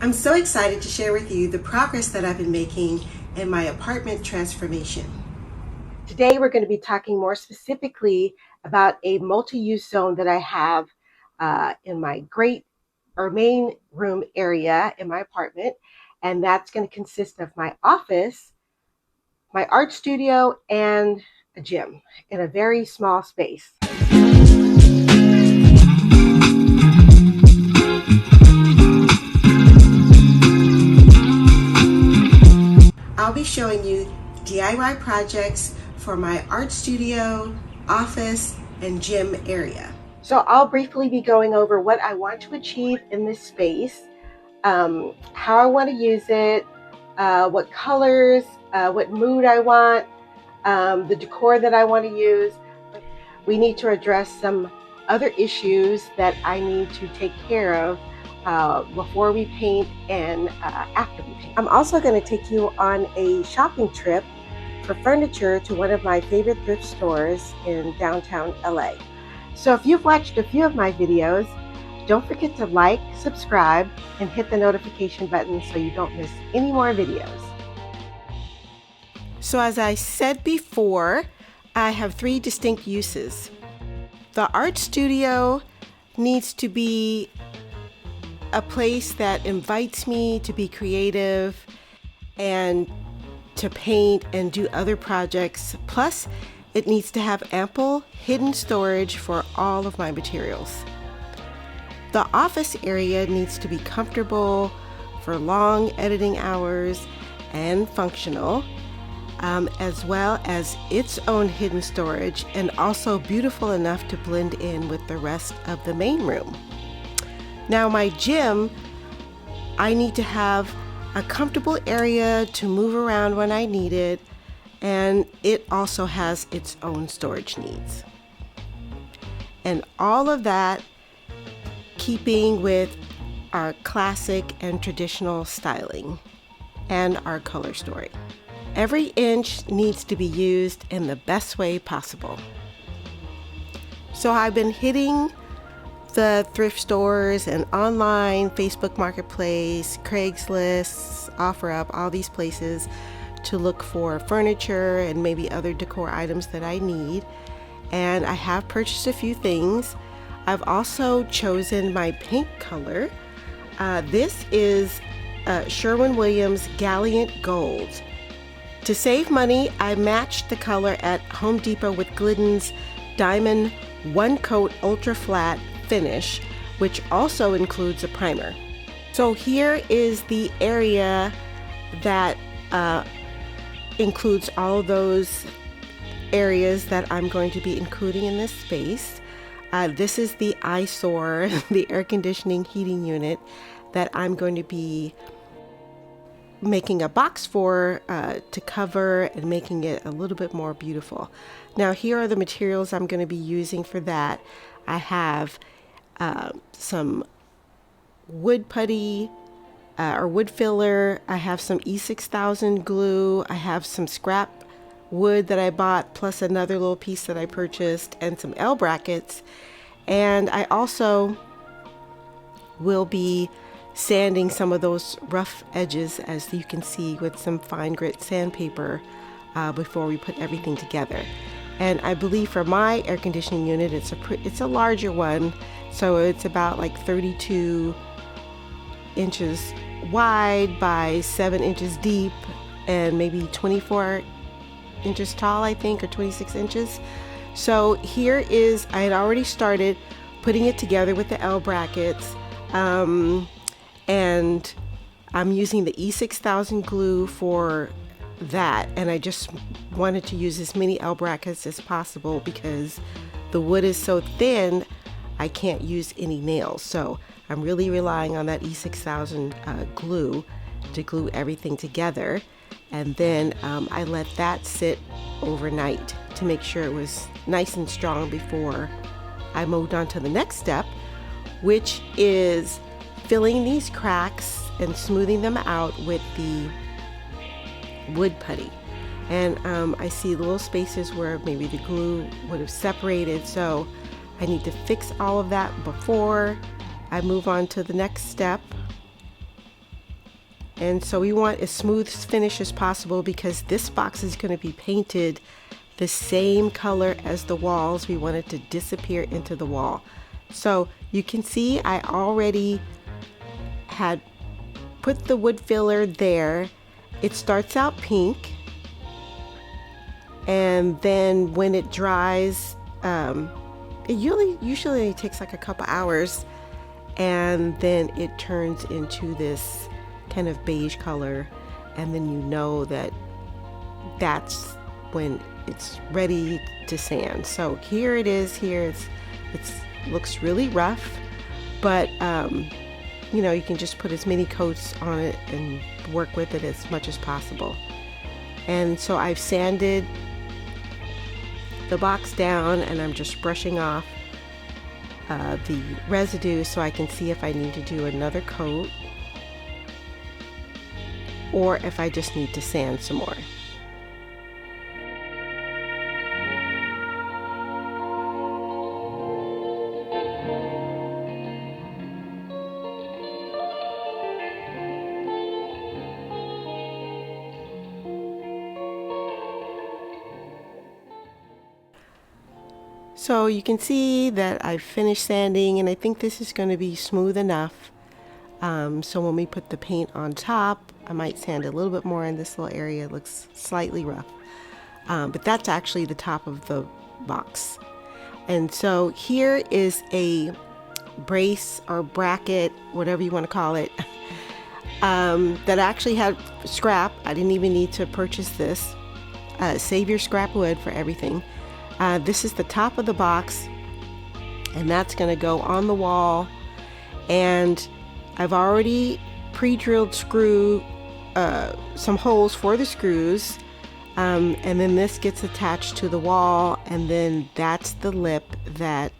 I'm so excited to share with you the progress that I've been making in my apartment transformation. Today we're going to be talking more specifically about a multi-use zone that I have in my main room area in my apartment, and that's going to consist of my office, my art studio, and a gym in a very small space. I'll be showing you DIY projects for my art studio, office, and gym area. So I'll briefly be going over what I want to achieve in this space, how I want to use it, what colors, what mood I want, the decor that I want to use. We need to address some other issues that I need to take care of before we paint and after we paint. I'm also going to take you on a shopping trip for furniture to one of my favorite thrift stores in downtown LA. So if you've watched a few of my videos, don't forget to like, subscribe, and hit the notification button so you don't miss any more videos. So as I said before, I have 3 distinct uses. The art studio needs to be a place that invites me to be creative and to paint and do other projects. Plus, it needs to have ample hidden storage for all of my materials. The office area needs to be comfortable for long editing hours and functional, as well as its own hidden storage, and also beautiful enough to blend in with the rest of the main room. Now my gym, I need to have a comfortable area to move around when I need it, and it also has its own storage needs. And all of that keeping with our classic and traditional styling and our color story. Every inch needs to be used in the best way possible. So I've been hitting the thrift stores and online, Facebook Marketplace, Craigslist, OfferUp, all these places to look for furniture and maybe other decor items that I need. And I have purchased a few things. I've also chosen my paint color. This is Sherwin-Williams Galliant Gold. To save money, I matched the color at Home Depot with Glidden's Diamond One Coat Ultra Flat finish, which also includes a primer. So here is the area that includes all those areas that I'm going to be including in this space. This is the eyesore, the air conditioning heating unit that I'm going to be making a box for to cover and making it a little bit more beautiful. Now here are the materials I'm going to be using for that. I have some wood putty or wood filler. I have some E6000 glue. I have some scrap wood that I bought, plus another little piece that I purchased, and some L brackets. And I also will be sanding some of those rough edges, as you can see, with some fine grit sandpaper before we put everything together. And I believe for my air conditioning unit, it's a larger one, so it's about like 32 inches wide by 7 inches deep and maybe 24 inches tall, I think, or 26 inches. So here is, I had already started putting it together with the L brackets, and I'm using the E6000 glue for that, and I just wanted to use as many L brackets as possible because the wood is so thin I can't use any nails, so I'm really relying on that E6000 glue to glue everything together. And then I let that sit overnight to make sure it was nice and strong before I moved on to the next step, which is filling these cracks and smoothing them out with the wood putty. And I see little spaces where maybe the glue would have separated, so I need to fix all of that before I move on to the next step. And so we want as smooth finish as possible because this box is going to be painted the same color as the walls. We want it to disappear into the wall. So you can see I already had put the wood filler there. It starts out pink, and then when it dries, it usually takes like a couple hours, and then it turns into this kind of beige color, and then you know that that's when it's ready to sand. So here it is. Here it looks really rough, but you know, you can just put as many coats on it and work with it as much as possible. And so I've sanded the box down, and I'm just brushing off the residue so I can see if I need to do another coat or if I just need to sand some more. So you can see that I've finished sanding, and I think this is going to be smooth enough. So when we put the paint on top, I might sand a little bit more in this little area. It looks slightly rough, but that's actually the top of the box. And so here is a brace or bracket, whatever you want to call it, that actually had scrap. I didn't even need to purchase this. Save your scrap wood for everything. This is the top of the box, and that's going to go on the wall. And I've already pre-drilled some holes for the screws, and then this gets attached to the wall, and then that's the lip that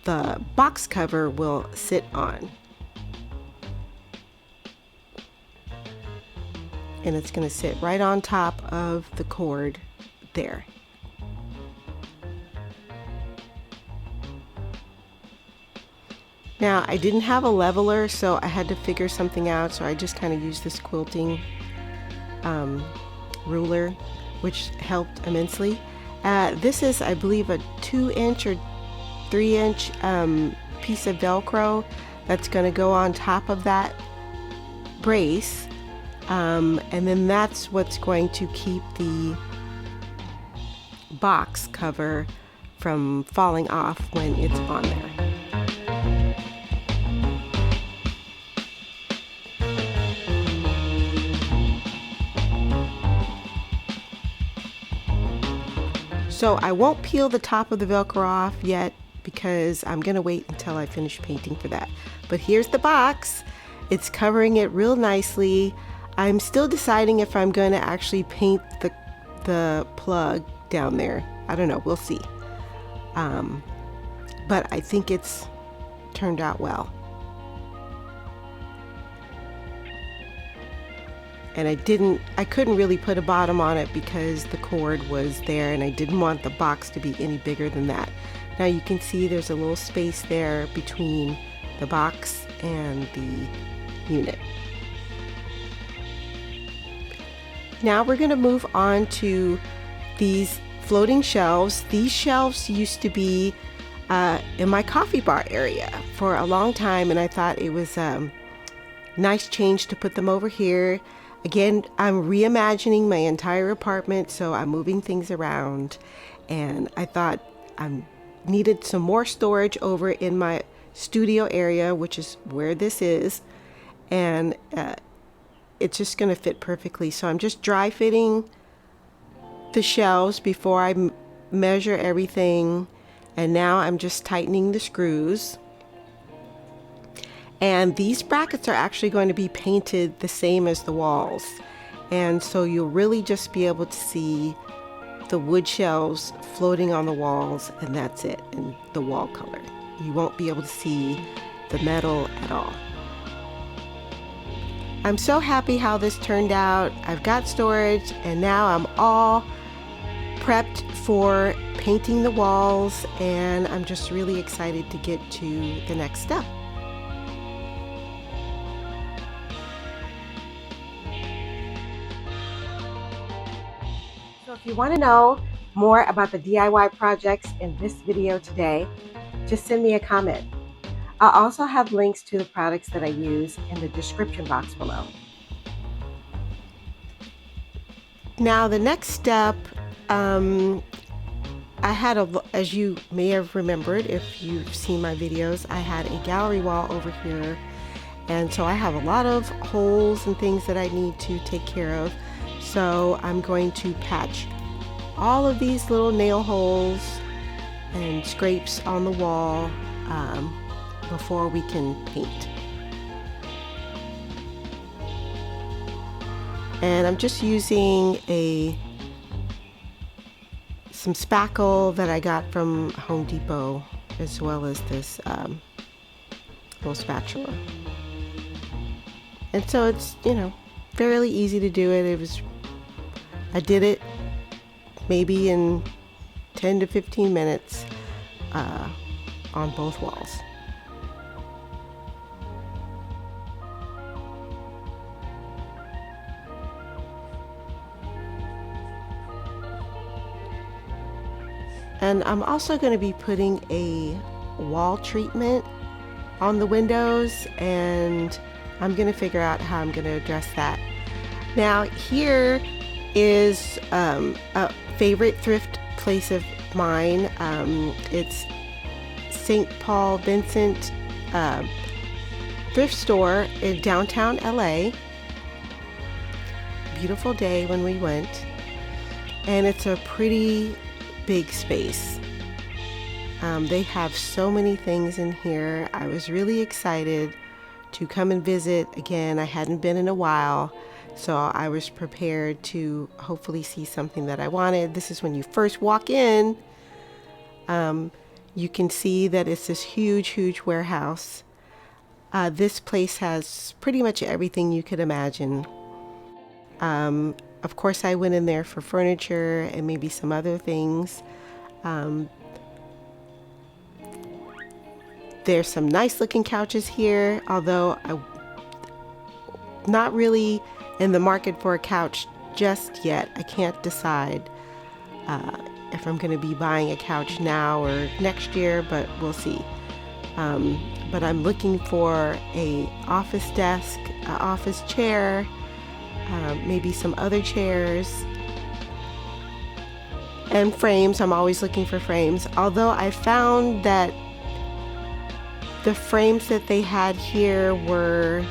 the box cover will sit on. And it's going to sit right on top of the cord there. Now, I didn't have a leveler, so I had to figure something out, so I just kind of used this quilting ruler, which helped immensely. This is, I believe, a 2-inch or 3-inch piece of Velcro that's going to go on top of that brace, and then that's what's going to keep the box cover from falling off when it's on there. So I won't peel the top of the Velcro off yet because I'm going to wait until I finish painting for that. But here's the box. It's covering it real nicely. I'm still deciding if I'm going to actually paint the plug down there. I don't know. We'll see. But I think it's turned out well. And I couldn't really put a bottom on it because the cord was there, and I didn't want the box to be any bigger than that. Now you can see there's a little space there between the box and the unit. Now we're going to move on to these floating shelves. These shelves used to be in my coffee bar area for a long time, and I thought it was a nice change to put them over here. Again, I'm reimagining my entire apartment, so I'm moving things around, and I thought I needed some more storage over in my studio area, which is where this is, and it's just going to fit perfectly. So I'm just dry fitting the shelves before I measure everything, and now I'm just tightening the screws. And these brackets are actually going to be painted the same as the walls. And so you'll really just be able to see the wood shelves floating on the walls, and that's it, and the wall color. You won't be able to see the metal at all. I'm so happy how this turned out. I've got storage, and now I'm all prepped for painting the walls, and I'm just really excited to get to the next step. if you want to know more about the DIY projects in this video today, just send me a comment. I'll also have links to the products that I use in the description box below. Now the next step, I had as you may have remembered if you've seen my videos, I had a gallery wall over here, and so I have a lot of holes and things that I need to take care of. So I'm going to patch all of these little nail holes and scrapes on the wall before we can paint. And I'm just using some spackle that I got from Home Depot, as well as this little spatula. And so it's, fairly easy to do it. I did it maybe in 10 to 15 minutes on both walls. And I'm also going to be putting a wall treatment on the windows, and I'm going to figure out how I'm going to address that. Now here is a favorite thrift place of mine. It's St. Paul Vincent thrift store in downtown LA. Beautiful day when we went, and it's a pretty big space. They have so many things in here. I was really excited to come and visit again. I hadn't been in a while, so I was prepared to hopefully see something that I wanted. This is when you first walk in. You can see that it's this huge warehouse. This place has pretty much everything you could imagine. Of course, I went in there for furniture and maybe some other things. There's some nice looking couches here, although I'm not really in the market for a couch just yet. I can't decide if I'm going to be buying a couch now or next year, but we'll see. But I'm looking for a office desk, an office chair, maybe some other chairs, and frames. I'm always looking for frames, although I found that the frames that they had here were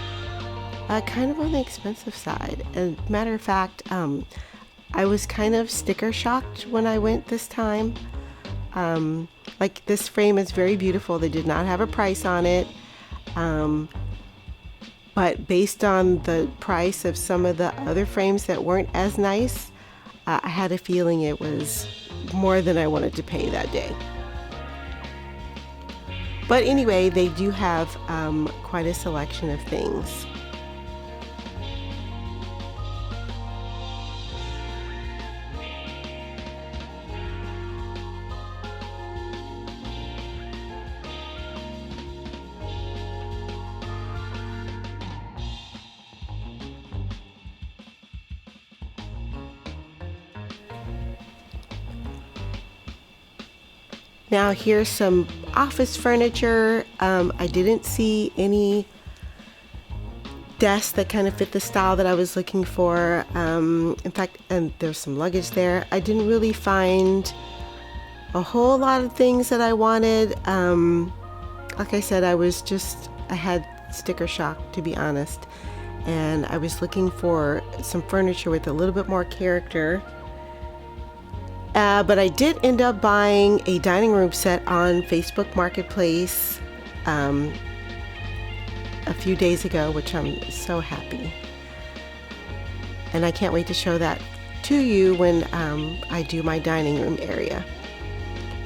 kind of on the expensive side. And matter of fact, I was kind of sticker shocked when I went this time. Like, this frame is very beautiful. They did not have a price on it. But based on the price of some of the other frames that weren't as nice, I had a feeling it was more than I wanted to pay that day. But anyway, they do have quite a selection of things. Now here's some office furniture. I didn't see any desks that kind of fit the style that I was looking for. In fact, and there's some luggage there. I didn't really find a whole lot of things that I wanted. Like I said, I had sticker shock, to be honest. And I was looking for some furniture with a little bit more character. But I did end up buying a dining room set on Facebook Marketplace a few days ago, which I'm so happy. And I can't wait to show that to you when I do my dining room area.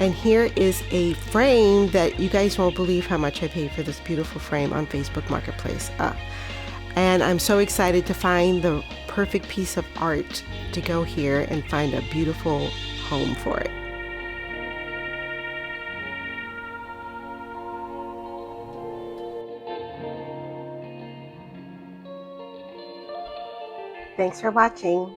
And here is a frame that you guys won't believe how much I paid for this beautiful frame on Facebook Marketplace. And I'm so excited to find the perfect piece of art to go here and find a beautiful home for it. Thanks for watching.